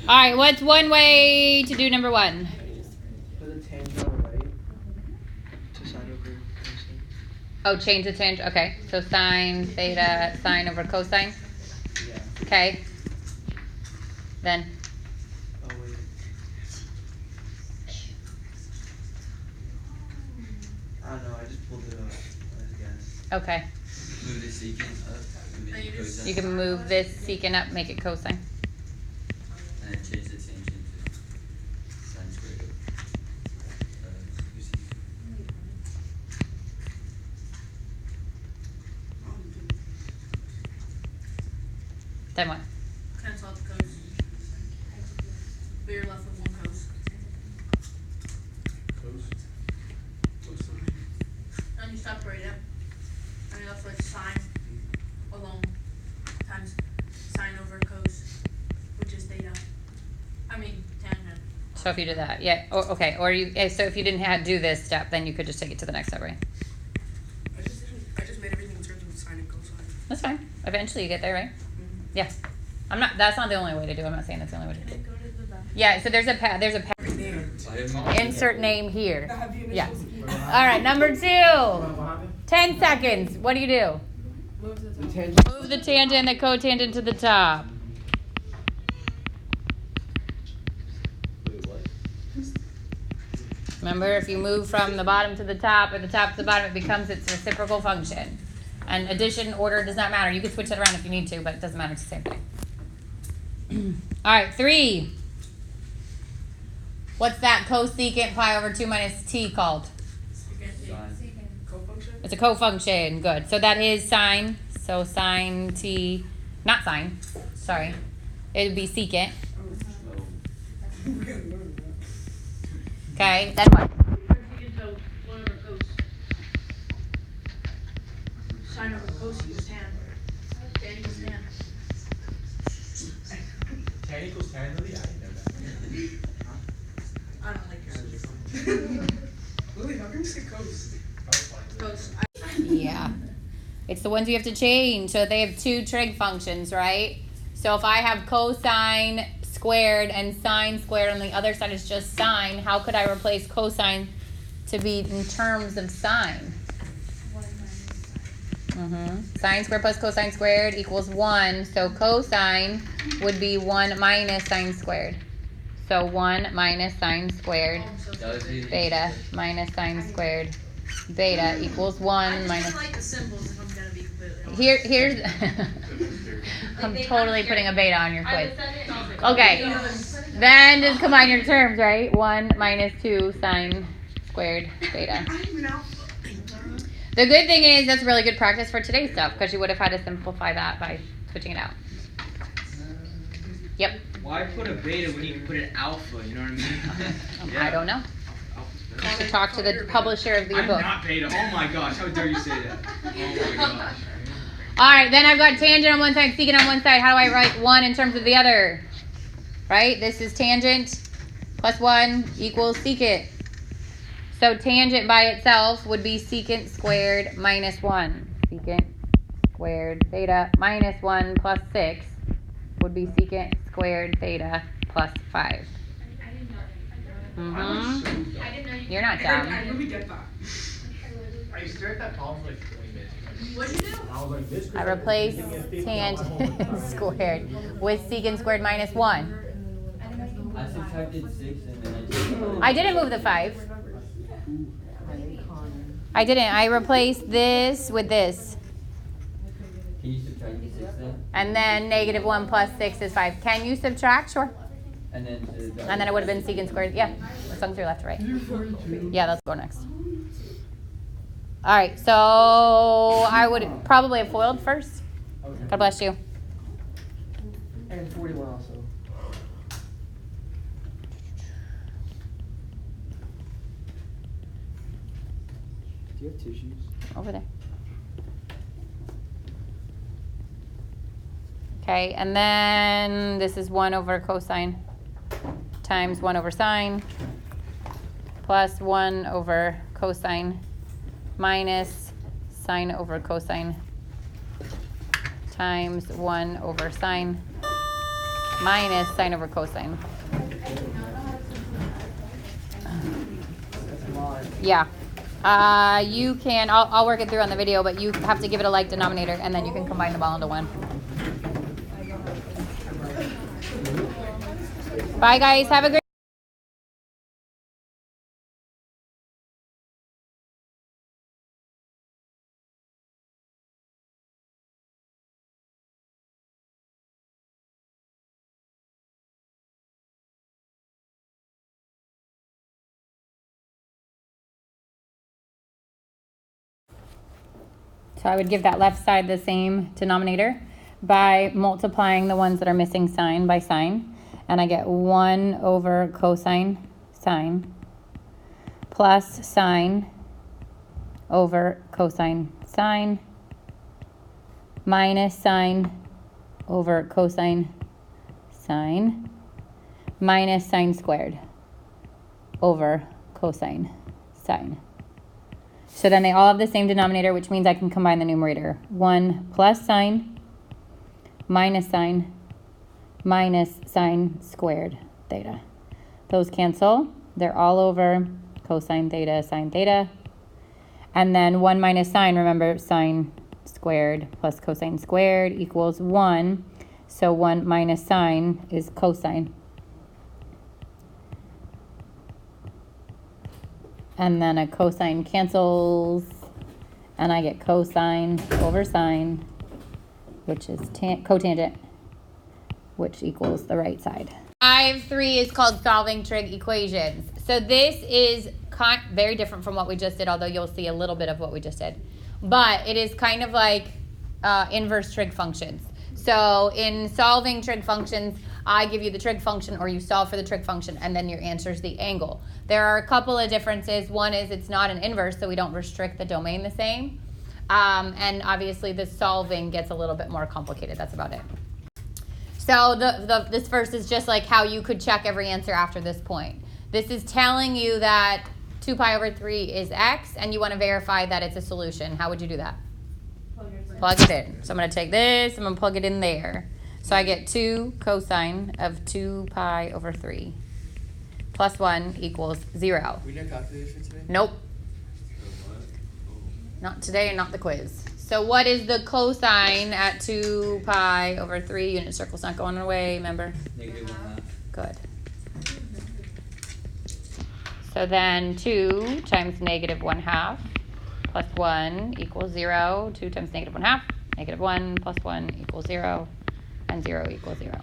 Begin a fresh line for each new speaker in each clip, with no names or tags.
All right, what's one way to do number one?
Put a tangent on the right to sine over cosine.
Oh, change the tangent. Okay, so sine theta, sine over cosine.
Yeah.
Okay. Then.
Oh wait. I don't know. I just pulled it up. I guess.
Okay.
Move the secant up. Make it cosine.
You can move this secant up, make it cosine.
And then change the tangent to sine squared of cosine.
Then what?
Cancel out the cos. But you're left with one cos. And you separate it. And you're left with sine alone times sine over cos, which is theta. I mean tangent.
So if you did that, yeah. Or, okay. Or you. So if you didn't have do this step, then you could just take it to the next step, right?
I just made everything in terms of sine and cosine.
That's fine. Eventually you get there, right?
Mm-hmm.
Yeah. I'm not. That's not the only way to do it. I'm not saying that's the only way to do it. Yeah. So there's a path. There's a path. Insert name here. Yeah. All right. Number 2. 10 seconds. What do you do? Move the tangent and the cotangent to the top. Remember, if you move from the bottom to the top or the top to the bottom, it becomes its reciprocal function. And addition, order does not matter. You can switch it around if you need to, but it doesn't matter. It's the same thing. All right, 3. What's that cosecant pi over 2 minus t called? It's a cofunction. Good. So that is sine. So sine t, not sine. Sorry. It would be secant. Okay. Then what?
Sine over cos equals tan. Tan equals tan.
Tan equals tan, really? I didn't know that.
I don't like your
Lily, how come you say cos?
cos.
Yeah. It's the ones you have to change. So they have 2 trig functions, right? So if I have cosine squared and sine squared on the other side is just sine, how could I replace cosine to be in terms of sine? Sine squared plus cosine squared equals 1. So cosine would be 1 minus sine squared. So 1 minus sine squared beta minus sine squared beta equals 1 minus.
I like the symbols if I'm gonna be completely honest.
Here's I'm totally putting a beta on your quiz. Okay. Then just combine your terms, right? 1 minus 2 sine squared beta. The good thing is that's really good practice for today's stuff because you would have had to simplify that by switching it out. Yep.
Why put a beta when you can put an alpha? You know what I mean?
I don't know. You should talk to the publisher of your
I'm
book.
not beta. Oh my gosh, how dare you say that? Oh my gosh.
All right, then I've got tangent on one side, secant on one side. How do I write 1 in terms of the other? Right? This is tangent plus 1 equals secant. So tangent by itself would be secant squared minus 1. Secant squared theta minus 1 plus 6 would be secant squared theta plus 5. You're not dumb.
I really get that. I used to stare at that problem for like 20 minutes.
What'd you do?
I was like, this
I replaced tangent squared with secant squared minus 1.
I subtracted 6 and then
I didn't move the 5. I didn't. I replaced this with this.
Can you subtract the 6 then?
And then negative 1 plus 6 is 5. Can you subtract? Sure.
And then
And then it would have been secant squared. Yeah. As long as you're left to right. Yeah, let's go next. All right. So I would probably have foiled first. God bless you.
And 41 also. Do you have tissues?
Over there. Okay, and then this is 1 over cosine times 1 over sine plus 1 over cosine minus sine over cosine times 1 over sine minus sine over cosine. Yeah. You can, I'll work it through on the video, but you have to give it a like denominator, and then you can combine them all into one. Bye, guys. Have a great So I would give that left side the same denominator by multiplying the ones that are missing sine by sine. And I get 1 over cosine sine plus sine over cosine sine minus sine over cosine sine minus sine squared over cosine sine. So then they all have the same denominator, which means I can combine the numerator. 1 plus sine minus sine minus sine squared theta. Those cancel. They're all over cosine theta, sine theta. And then 1 minus sine, remember, sine squared plus cosine squared equals 1. So 1 minus sine is cosine. And then a cosine cancels, and I get cosine over sine, which is cotangent, which equals the right side. 5.3 is called solving trig equations. So this is very different from what we just did, although you'll see a little bit of what we just did. But it is kind of like inverse trig functions. So in solving trig functions, I give you the trig function, or you solve for the trig function, and then your answer is the angle. There are a couple of differences. One is it's not an inverse, so we don't restrict the domain the same. And obviously the solving gets a little bit more complicated. That's about it. So this first is just like how you could check every answer after this point. This is telling you that 2 pi over 3 is x, and you want to verify that it's a solution. How would you do that? Plug it in. So I'm going to take this, I'm going to plug it in there. So I get 2 cosine of 2 pi over 3 plus 1 equals 0.
We didn't calculate for today?
Nope. Not today and not the quiz. So what is the cosine at 2 pi over 3? Unit circle's not going away, remember?
-1/2.
Good. So then 2 times -1/2 plus 1 equals 0. 2 times -1/2, -1 plus 1 equals 0, and 0 equals 0.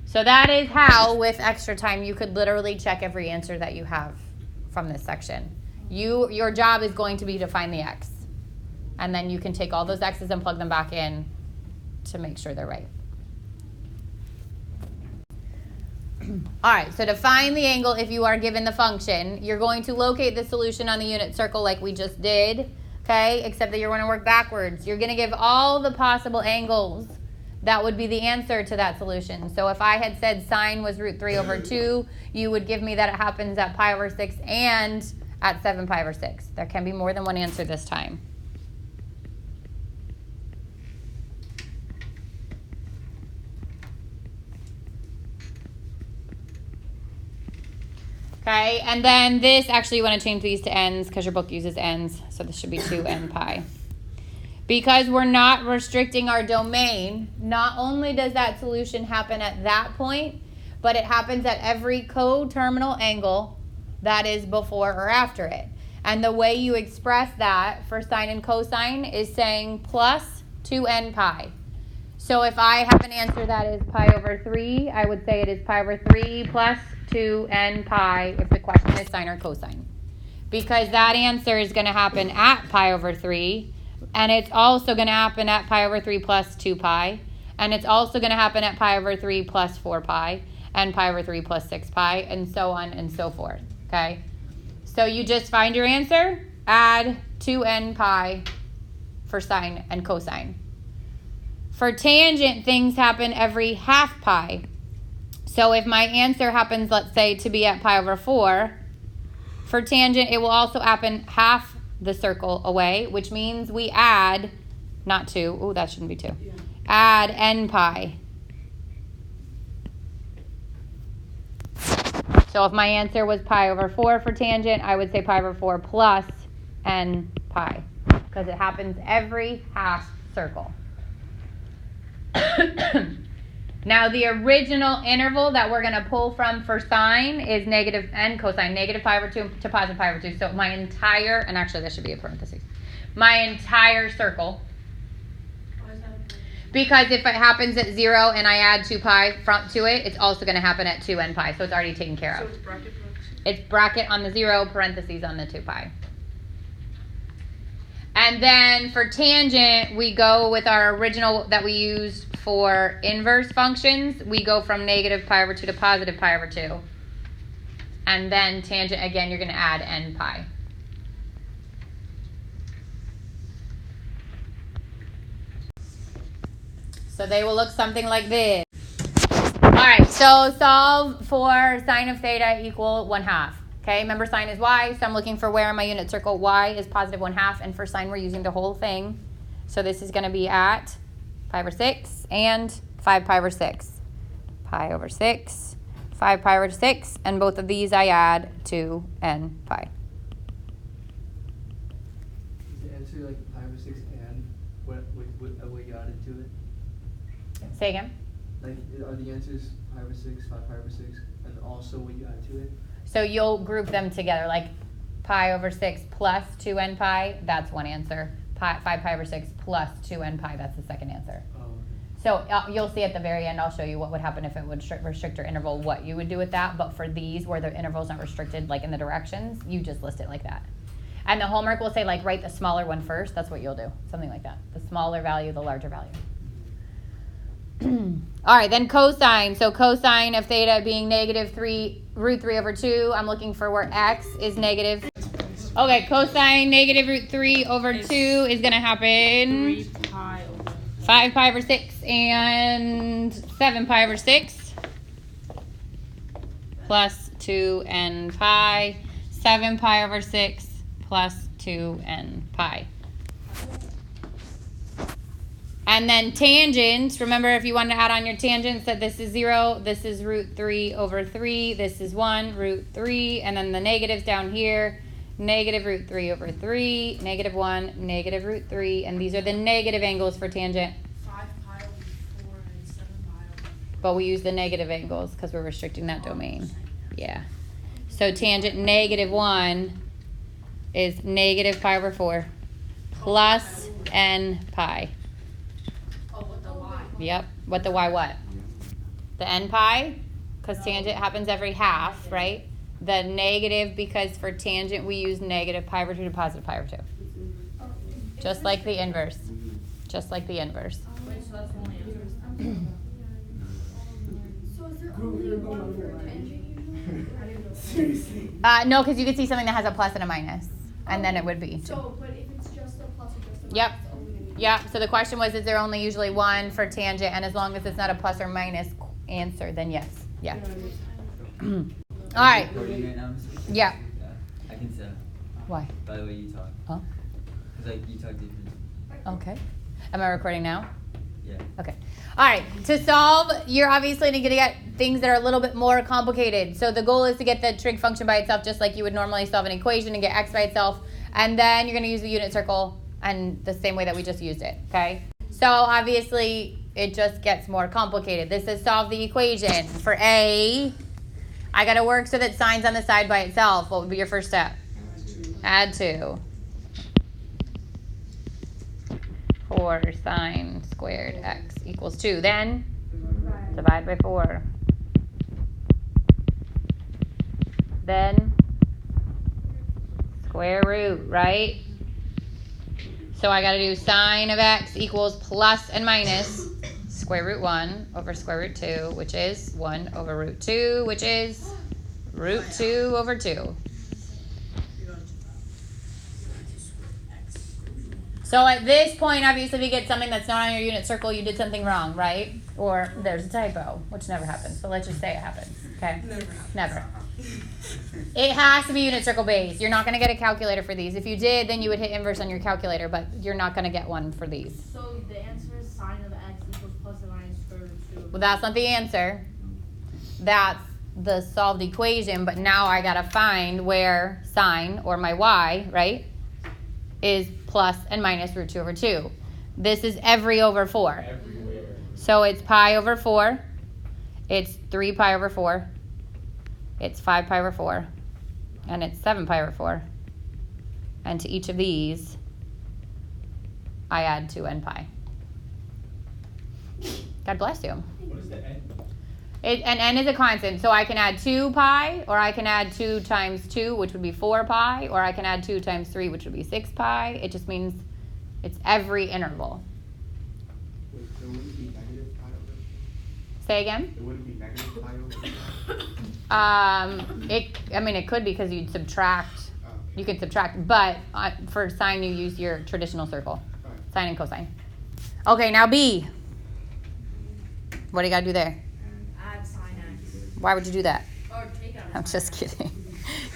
So that is how, with extra time, you could literally check every answer that you have from this section. Your job is going to be to find the x. And then you can take all those x's and plug them back in to make sure they're right. All right, so to find the angle, if you are given the function, you're going to locate the solution on the unit circle like we just did, okay? Except that you're going to work backwards. You're going to give all the possible angles that would be the answer to that solution. So if I had said sine was root 3 over 2, you would give me that it happens at pi over 6 and at 7 pi over 6. There can be more than one answer this time. Okay, and then this, actually you want to change these to n's because your book uses n's, so this should be 2n pi. Because we're not restricting our domain, not only does that solution happen at that point, but it happens at every coterminal angle that is before or after it. And the way you express that for sine and cosine is saying plus 2n pi. So if I have an answer that is pi over 3, I would say it is pi over 3 plus 2n pi if the question is sine or cosine. Because that answer is going to happen at pi over 3, and it's also going to happen at pi over 3 plus 2 pi, and it's also going to happen at pi over 3 plus 4 pi, and pi over 3 plus 6 pi, and so on and so forth, okay? So you just find your answer, add 2n pi for sine and cosine. For tangent, things happen every half pi. So if my answer happens, let's say, to be at pi over 4, for tangent, it will also happen half the circle away, which means we add, not 2, oh, that shouldn't be 2, add n pi So if my answer was pi over 4 for tangent, I would say pi over 4 plus n pi, because it happens every half circle. Now the original interval that we're going to pull from for sine is negative n cosine, negative pi over 2 to positive pi over 2. So my entire, and actually this should be a parenthesis, my entire circle.
Why is that a parenthesis?
Because if it happens at 0 and I add 2 pi to it, it's also going to happen at 2n pi. So it's already taken care
So
of.
it's bracket parentheses?
It's bracket on the 0, parentheses on the 2 pi. And then for tangent, we go with our original that we used for inverse functions. We go from negative pi over 2 to positive pi over 2. And then tangent, again, you're going to add n pi. So they will look something like this. All right, so solve for sine of theta equal 1/2. Okay, remember sine is y, so I'm looking for where in my unit circle y is positive 1/2, and for sine we're using the whole thing. So this is going to be at pi over 6 and 5 pi over 6. Pi over 6, 5 pi over 6, and both of these I add to n pi.
Is the answer like pi over 6 and what you added to it?
Say again?
Like, are the answers pi over 6, 5 pi over 6, and also what you add to it?
So you'll group them together, like pi over 6 plus 2n pi, that's one answer. 5 pi over 6 plus 2n pi, that's the second answer.
Oh, okay.
So you'll see at the very end, I'll show you what would happen if it would restrict your interval, what you would do with that. But for these, where the interval's not restricted, like in the directions, you just list it like that. And the homework will say, like, write the smaller one first. That's what you'll do, something like that. The smaller value, the larger value. All right, then cosine. So cosine of theta being negative root 3 over 2. I'm looking for where x is negative. Okay, cosine negative root 3 over 2 is going to happen
3 pi over
5 pi over 6 and 7 pi over 6 plus 2n pi. 7 pi over 6 plus 2n pi. And then tangents, remember if you want to add on your tangents that this is 0, this is root 3 over 3, this is 1, root 3, and then the negatives down here, negative root 3 over 3, negative 1, negative root 3, and these are the negative angles for tangent,
5 pi over 4 and 7 pi over 4.
but we use the negative angles because we're restricting that domain. Yeah. So tangent negative 1 is negative pi over 4 plus n pi.
Oh, what the y?
Yep. What the y what? The n pi, because tangent happens every half, right? The negative, because for tangent we use negative pi over 2 to positive pi over 2. Just like the inverse. Just like the inverse.
Wait, so that's the only answer?
So is there only one for tangent usually?
Seriously.
No, because you could see something that has a plus and a minus, and then it would be.
So, but if it's just a plus or just a minus,
Yep.
it's only gonna be
Yep. So the question was, is there only usually one for tangent, and as long as it's not a plus or minus answer, then yes. Yeah. All right.
Recording right now, Mr.
Yeah.
I can tell
Why?
by the way you talk.
Oh.
Cause like you talk different.
Okay. Am I recording now?
Yeah.
Okay. All right. To solve, you're obviously going to get things that are a little bit more complicated. So the goal is to get the trig function by itself, just like you would normally solve an equation and get x by itself. And then you're going to use the unit circle and the same way that we just used it. Okay. So obviously it just gets more complicated. This is solve the equation. For A, I got to work so that sine's on the side by itself. What would be your first step? Add 2. 4 sine squared x equals 2. Then divide by 4. Then square root, right? So I got to do sine of x equals plus and minus square root 1 over square root 2, which is 1 over root 2, which is root 2 over 2. So at this point, obviously, if you get something that's not on your unit circle, you did something wrong, right? Or there's a typo, which never happens. But let's just say it happens, okay? Never. It has to be unit circle based. You're not going to get a calculator for these. If you did, then you would hit inverse on your calculator, but you're not going to get one for these.
So the answer is sine of x equals plus or minus square root 2.
Well, that's not the answer. That's the solved equation, but now I gotta find where sine, or my y, right, is plus and minus root 2 over 2. This is every over 4.
Everywhere.
So it's pi over 4. It's 3 pi over 4. It's 5 pi over 4. And it's 7 pi over 4. And to each of these, I add 2 n pi. God bless you.
What is the n?
And n is a constant, so I can add 2 pi, or I can add 2 times 2, which would be 4 pi, or I can add 2 times 3, which would be 6 pi. It just means it's every interval.
Wait, so it wouldn't be negative pi over?
Say again?
It wouldn't be negative pi over?
It could be because you'd subtract. You can subtract, but for sine you use your traditional circle, sine and cosine. Okay, now B. What do you gotta do there?
Add sine x.
Why would you do that?
Or take out.
I'm just kidding.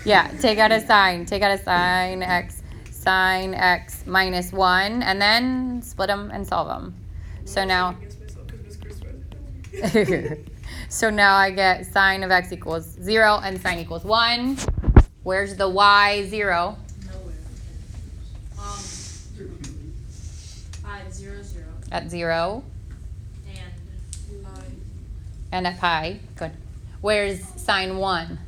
Yeah, take out a sine. Take out a sine x minus 1, and then split them and solve them. So now, so now I get sine of x equals 0 and sine equals 1. Where's the y 0?
Nowhere. At 0, 0.
At 0
And
and at pi. Good. Where's sine 1?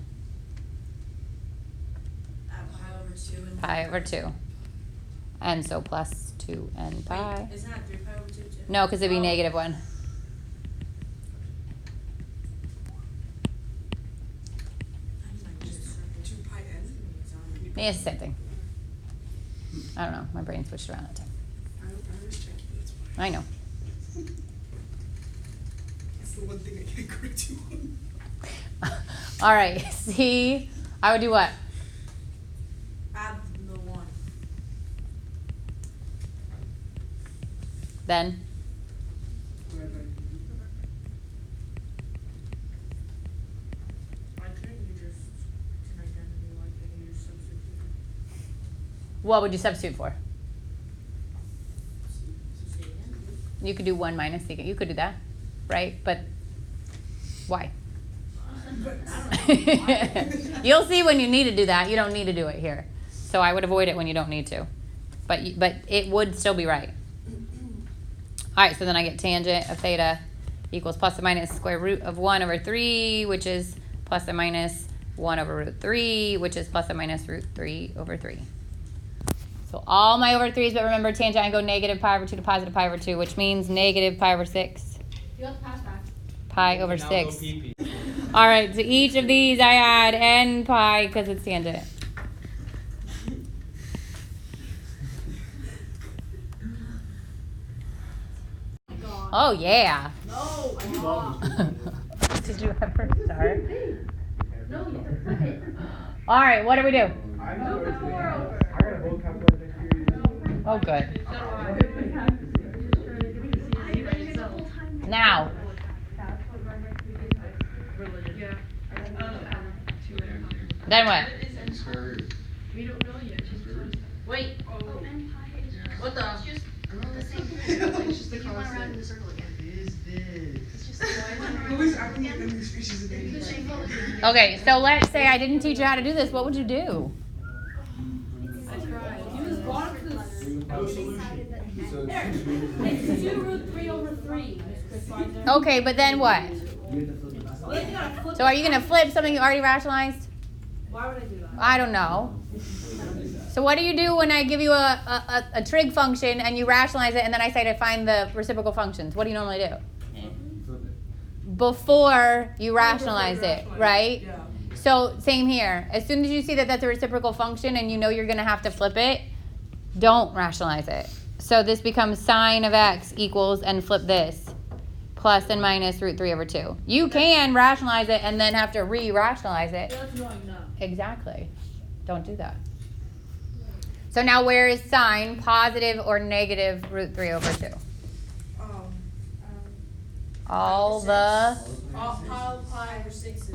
at pi over 2. And
Pi over 2. And so plus 2 n pi.
Wait, isn't that 3 pi over 2 too?
No, because it'd be negative 1. Yeah, it's the same thing. I don't know. My brain switched around that time. I know.
That's the one thing I can't correct you on.
All right. See, I would do what?
Add the 1.
Then?
Why couldn't you just an identity like that you just substitute?
What would you substitute for?
Say again?
You could do 1 minus secant. You could do that, right? But why? You'll see when you need to do that. You don't need to do it here. So I would avoid it when you don't need to. But it would still be right. All right, so then I get tangent of theta equals plus or minus square root of 1 over 3, which is plus or minus 1 over root 3, which is plus or minus root 3 over 3. So all my over 3's, but remember tangent, I go negative pi over 2 to positive pi over 2, which means negative pi over 6.
You have to pass back.
Pi over
Now
6.
go pee-pee.
All right, to each of these I add n pi because it's tangent. Oh, yeah.
No.
Did you ever start?
No, you have to flip it.
All right, what do we do?
I know it's I got a whole calculator here.
Oh, good. Now. Then what?
Wait. What the?
Louis, I believe in these species of babies.
Okay, so let's say I didn't teach you how to do this. What would you do?
No solution. So
It's 2 root 3 over 3.
Okay, but then what? So are you going to flip something you already rationalized?
Why would I do that?
I don't know. So what do you do when I give you a trig function and you rationalize it and then I say to find the reciprocal functions? What do you normally do? Before you rationalize it, right?
Yeah.
So same here. As soon as you see that that's a reciprocal function and you know you're going to have to flip it, don't rationalize it. So this becomes sine of x equals, and flip this, plus and minus root 3 over 2. You can rationalize it and then have to re-rationalize it.
That's annoying, no.
Exactly. Don't do that. So now where is sine, positive or negative root 3 over 2? All the,
All pi over 6.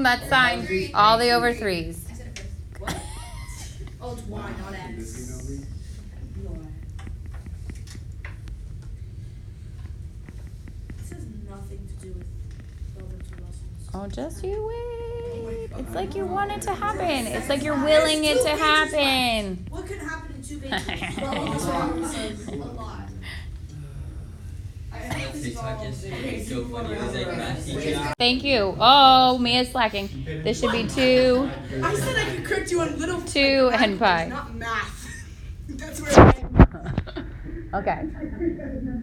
that's sine. All the over 3's.
I said it first. What? Oh, it's y, not x. This has nothing to do with the other 2 lessons.
Oh, just you wait. It's like you want it to happen. It's like you're willing it to happen.
What could happen in 2 pages? A lot.
TikTok yesterday. It's so funny. It was like math teacher.
Thank you. Oh, Mia's slacking. This should be 2,
I said I could correct you on little
2 and pi.
not math. That's where I
Okay.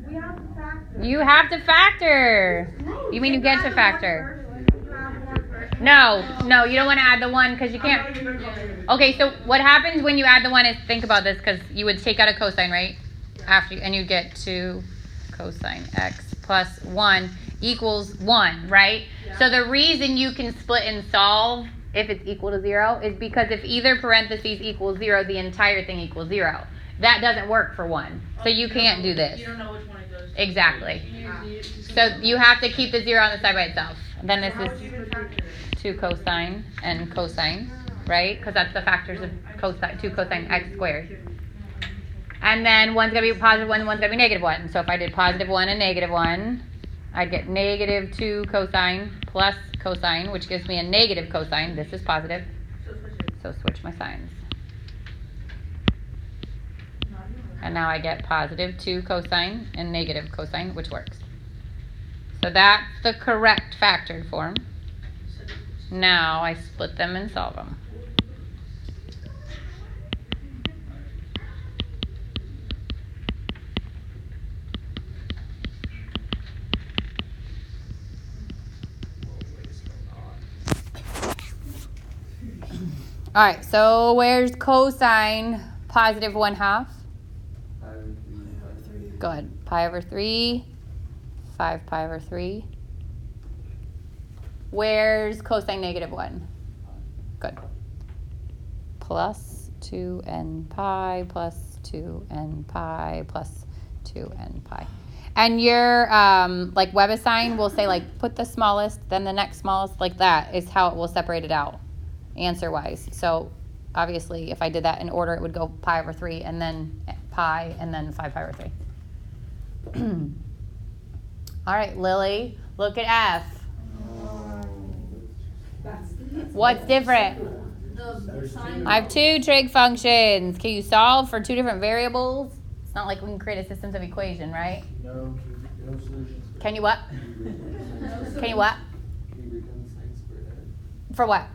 We have to factor.
You have to factor. You mean you get to factor? No, you don't want to add the 1 because you can't. Okay, so what happens when you add the 1 is, think about this, because you would take out a cosine, right? And you get 2 cosine x plus 1 equals 1, right? Yeah. So the reason you can split and solve if it's equal to 0 is because if either parentheses equals 0, the entire thing equals 0. That doesn't work for 1. So you can't do this.
You don't know which one it goes to.
Exactly. So you have to keep the 0 on the side by itself. Then this is 2 cosine and cosine, right? Because that's the factors of cosine, 2 cosine x squared. And then one's going to be positive 1, one's going to be negative 1. So if I did positive 1 and negative 1, I'd get negative 2 cosine plus cosine, which gives me a negative cosine. This is positive. So switch my signs. And now I get positive 2 cosine and negative cosine, which works. So that's the correct factored form. Now I split them and solve them. All right, so where's cosine positive 1/2? Good. Pi over 3, 5 pi over 3. Where's cosine negative 1? Good. Plus 2n pi plus 2n pi plus 2n pi. And your like WebAssign will say like put the smallest, then the next smallest, like that is how it will separate it out answer-wise. So obviously if I did that in order, it would go pi over 3 and then pi and then 5 pi over 3. All right, Lily, look at F. What's different? I have 2 trig functions. Can you solve for 2 different variables? It's not like we can create a systems of equation, right?
No solutions.
Can you what? Can you what?
Can you return the sine squared x?
For what?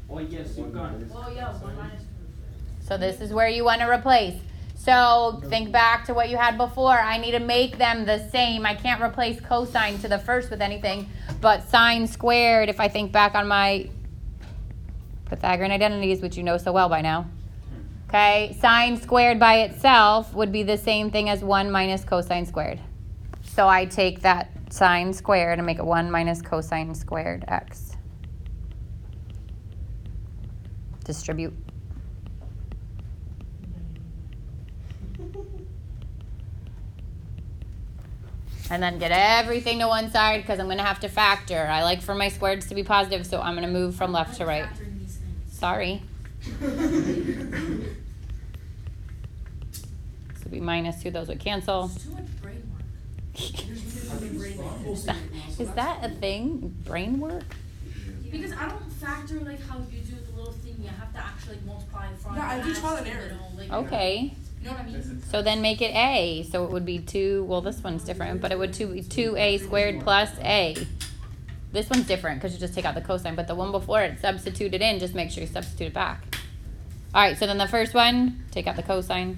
Oh, yes, you got it.
Oh, yeah, 1 minus 2.
So this is where you want to replace. So think back to what you had before. I need to make them the same. I can't replace cosine to the first with anything, but sine squared, if I think back on my Pythagorean identities, which you know so well by now. Okay, sine squared by itself would be the same thing as 1 minus cosine squared. So I take that sine squared and make it 1 minus cosine squared x. Distribute. And then get everything to one side because I'm going to have to factor. I like for my squareds to be positive, so I'm going to move from left to right. Sorry. This would be minus 2. Those would cancel.
Too much brain work.
Is that a thing? Brain work?
Because I don't factor like how you do the little thing. You have to actually like multiply front.
Yeah, I do
back,
trial and error.
like,
Okay.
You know what I mean?
So then make it a. So it would be 2. Well, this one's different, but it would be 2a squared plus a. This one's different because you just take out the cosine, but the one before it substituted in, just make sure you substitute it back. All right, so then the first one, take out the cosine.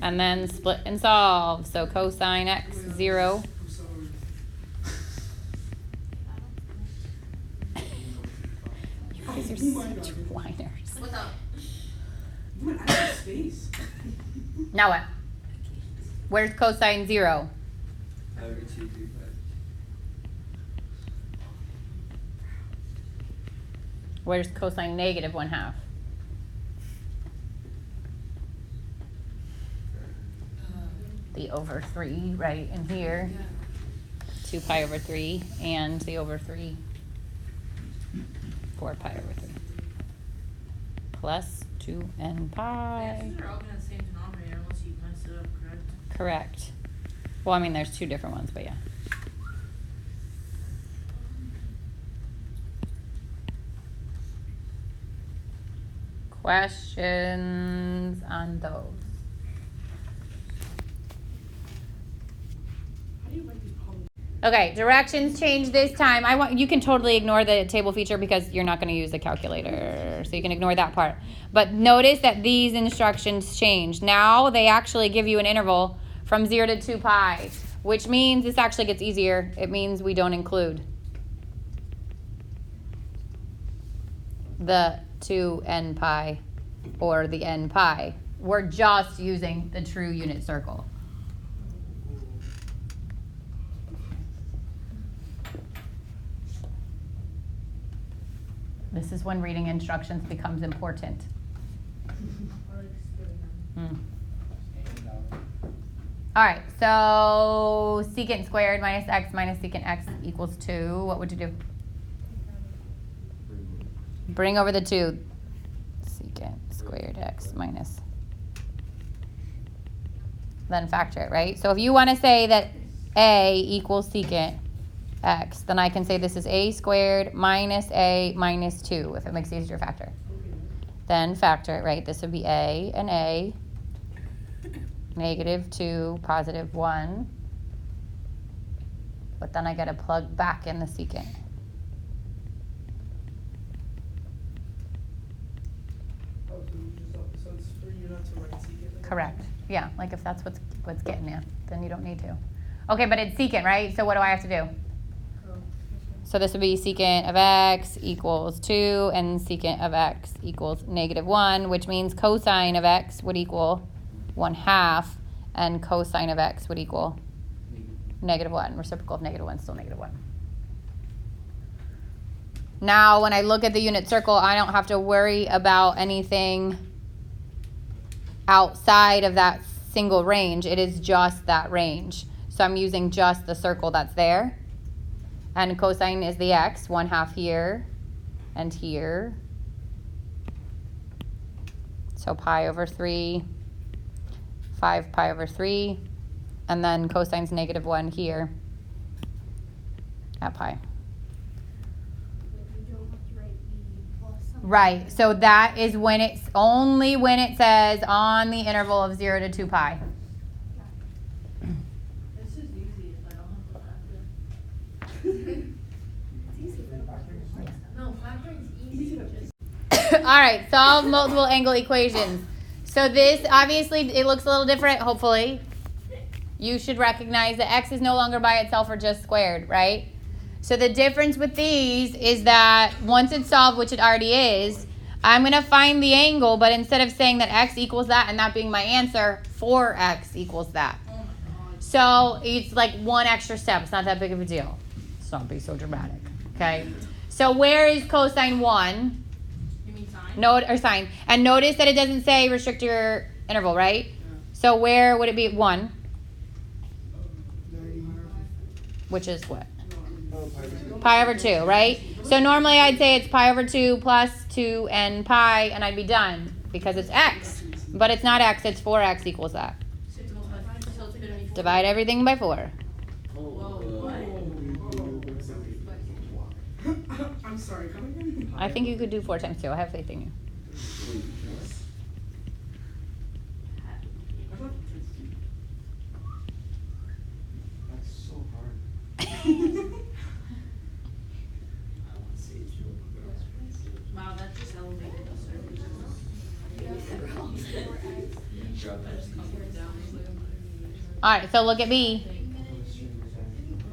And then split and solve. So cosine x 0. You guys are such whiners.
What's up?
You went out of space.
Now what? Where's cosine 0?
Pi over 2, 3 pi.
Where's cosine negative 1/2? The over 3 right in here. 2 pi over 3 and the over 3. 4 pi over 3. Plus 2n pi.
They're all gonna have the same denominator unless you mess it up, correct?
Correct. Well, I mean, there's two different ones, but yeah. Questions on those? Okay, directions change this time. You can totally ignore the table feature because you're not going to use the calculator, so you can ignore that part. But notice that these instructions change. Now they actually give you an interval from 0 to 2 pi, which means this actually gets easier. It means we don't include the 2n pi or the n pi. We're just using the true unit circle. This is when reading instructions becomes important. All right, so secant squared minus x minus secant x equals 2. What would you do? Bring over the 2. Secant squared x minus. Then factor it, right? So if you want to say that a equals secant x, then I can say this is a squared minus a minus 2, if it makes it easier to factor. Then factor it, right? This would be a and a, negative 2, positive 1. But then I got to plug back in the secant.
So it's for you not to write secant?
Correct. Yeah, like if that's what's getting you, then you don't need to. Okay, but it's secant, right? So what do I have to do? So this would be secant of x equals 2, and secant of x equals negative 1, which means cosine of x would equal 1/2, and cosine of x would equal negative 1. Reciprocal of negative 1 is still negative 1. Now, when I look at the unit circle, I don't have to worry about anything outside of that single range. It is just that range. So I'm using just the circle that's there. And cosine is the x, 1/2 here and here. So pi over 3, 5 pi over 3. And then cosine's negative 1 here at pi. Right, so that is when it's only when it says on the interval of 0 to 2 pi.
This is easy if I don't have to factor.
It's easy, but
No, factoring's easy. Just
All right, solve multiple angle equations. So this, obviously, it looks a little different, hopefully. You should recognize that x is no longer by itself or just squared, right? So the difference with these is that once it's solved, which it already is, I'm going to find the angle, but instead of saying that x equals that and that being my answer, 4x equals that. So it's like one extra step. It's not that big of a deal. Let's not be so dramatic, okay? So where is cosine 1?
you mean sine?
Or sine. And notice that it doesn't say restrict your interval, right? So where would it be at 1? Which is what? Pi over 2, right? So normally I'd say it's pi over 2 plus 2n pi, and I'd be done because it's x. But it's not x, it's 4x equals that.
So it's multiplied, so it's gonna be 4.
Divide everything by 4.
Whoa, what?
I'm sorry, come again?
I think you could do 4 times 2. I have faith in you.
That's so hard.
Wow, that just elevated the surface.
All right, so look at B.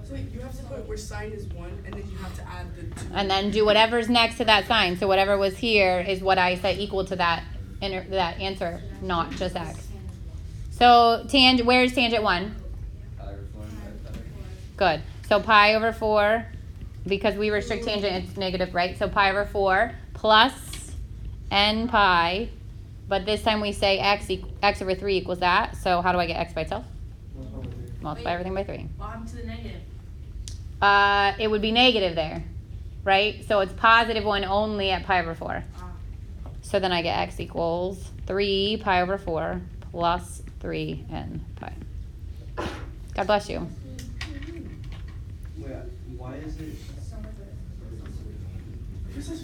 So wait, you have to put where sine is 1, and then you have to add the 2.
And then do whatever's next to that sign. So whatever was here is what I said equal to that answer, not just x. So where's tangent 1?
Pi over 4 and pi over 4.
Good. So pi over 4, because we restrict tangent, it's negative, right? So pi over 4 plus n pi, but this time we say x over 3 equals that. So how do I get x by itself? Multiply everything by 3.
What happened to the negative?
It would be negative there, right? So it's positive 1 only at pi over 4. So then I get x equals 3 pi over 4 plus 3n pi. God bless you.
Wait, why is it?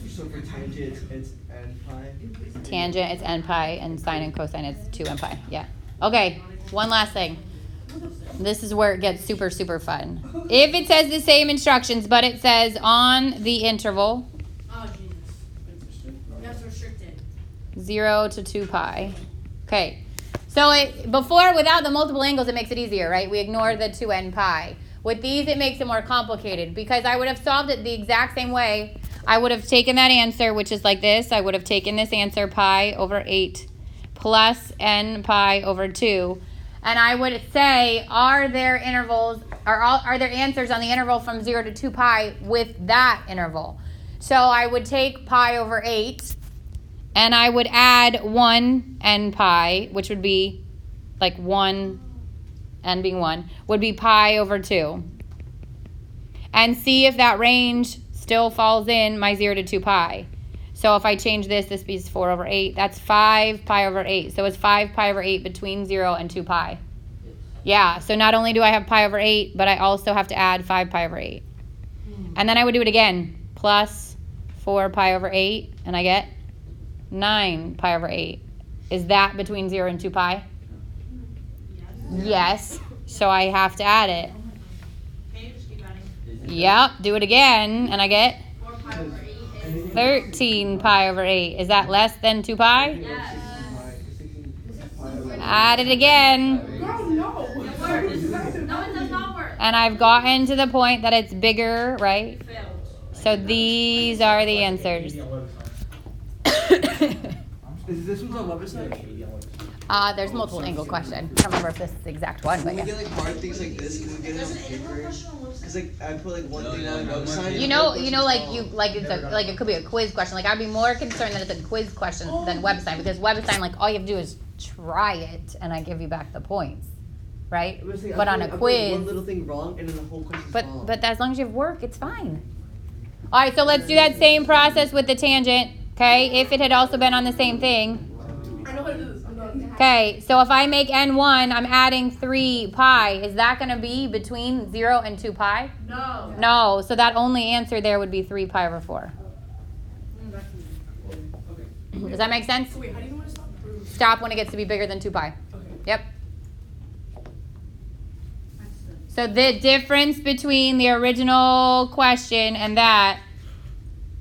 So for tangent, it's n pi.
Tangent, it's n pi, and sine and cosine, it's 2 n pi. Yeah. Okay, one last thing. This is where it gets super, super fun. If it says the same instructions, but it says on the interval,
Oh, Jesus. That's restricted.
0 to 2 pi. Okay. So before, without the multiple angles, it makes it easier, right? We ignore the 2n pi. With these, it makes it more complicated because I would have solved it the exact same way. I would have taken that answer, which is like this. I would have taken this answer, pi over 8 plus n pi over 2. And I would say, are there intervals, are there answers on the interval from 0 to 2 pi with that interval? So I would take pi over 8, and I would add 1 n pi, which would be like 1, n being 1, would be pi over 2. And see if that range still falls in my 0 to 2 pi. So if I change this is 4 over 8. That's 5 pi over 8. So it's 5 pi over 8 between 0 and 2 pi. Yeah, so not only do I have pi over 8, but I also have to add 5 pi over 8. And then I would do it again. Plus 4 pi over 8, and I get 9 pi over 8. Is that between 0 and 2 pi? Yes. So I have to add it.
Can you just keep adding?
Yep, do it again, and I get
4 pi over 8 is
13 pi over 8. Is that less than 2 pi?
yes.
Add it again.
It works. No, it does not work.
And I've gotten to the point that it's bigger, right?
It failed.
So these are the answers.
Is this one's on website?
There's multiple angle question. I don't remember if this is the exact one, but
When we
yeah.
get like hard things like this, can we get it on paper? Cause like I put like one thing on the website.
You know, like it's like it could be a quiz question. Like I'd be more concerned that it's a quiz question than WebAssign, because WebAssign, like all you have to do is try it, and I give you back the points, right? But on a quiz,
one little thing wrong and then the whole question's wrong.
but as long as you have work, it's fine. All right, so let's do that same process with the tangent. Okay, if it had also been on the same thing.
I know what it is.
Okay, so if I make n1, I'm adding 3 pi. Is that going to be between 0 and 2 pi?
No.
No, so that only answer there would be 3 pi over 4. Does that make sense?
Wait, how do you want to stop?
Stop when it gets to be bigger than 2 pi.
Okay.
Yep. So the difference between the original question and that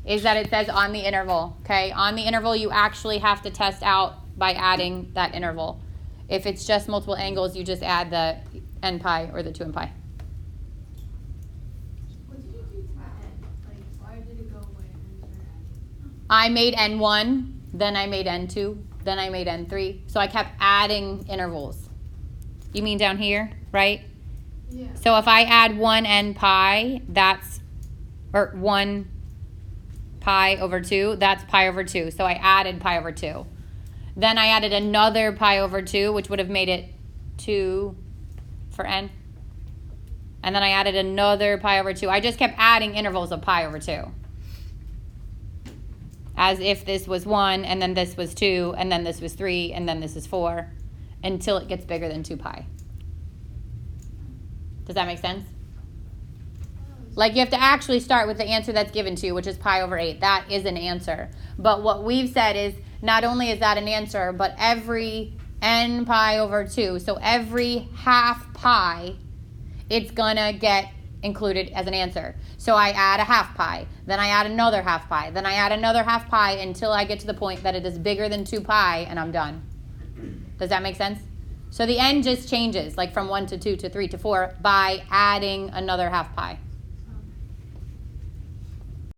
is that it says on the interval. Okay, on the interval you actually have to test out by adding that interval. If it's just multiple angles, you just add the n pi or the 2n pi.
What did you do to add? Like, why did it go away and start adding?
I made n1, then I made n2, then I made n3. So I kept adding intervals. You mean down here, right?
Yeah.
So if I add 1 n pi, that's, or 1 pi over 2, that's pi over 2. So I added pi over 2. Then I added another pi over 2, which would have made it 2 for n. And then I added another pi over 2. I just kept adding intervals of pi over 2. As if this was 1, and then this was 2, and then this was 3, and then this is 4, until it gets bigger than 2 pi. Does that make sense? Like you have to actually start with the answer that's given to you, which is pi over 8. That is an answer. But what we've said is not only is that an answer, but every n pi over 2, so every half pi, it's going to get included as an answer. So I add a half pi, then I add another half pi, then I add another half pi until I get to the point that it is bigger than 2 pi, and I'm done. Does that make sense? So the n just changes, like from 1 to 2 to 3 to 4, by adding another half pi.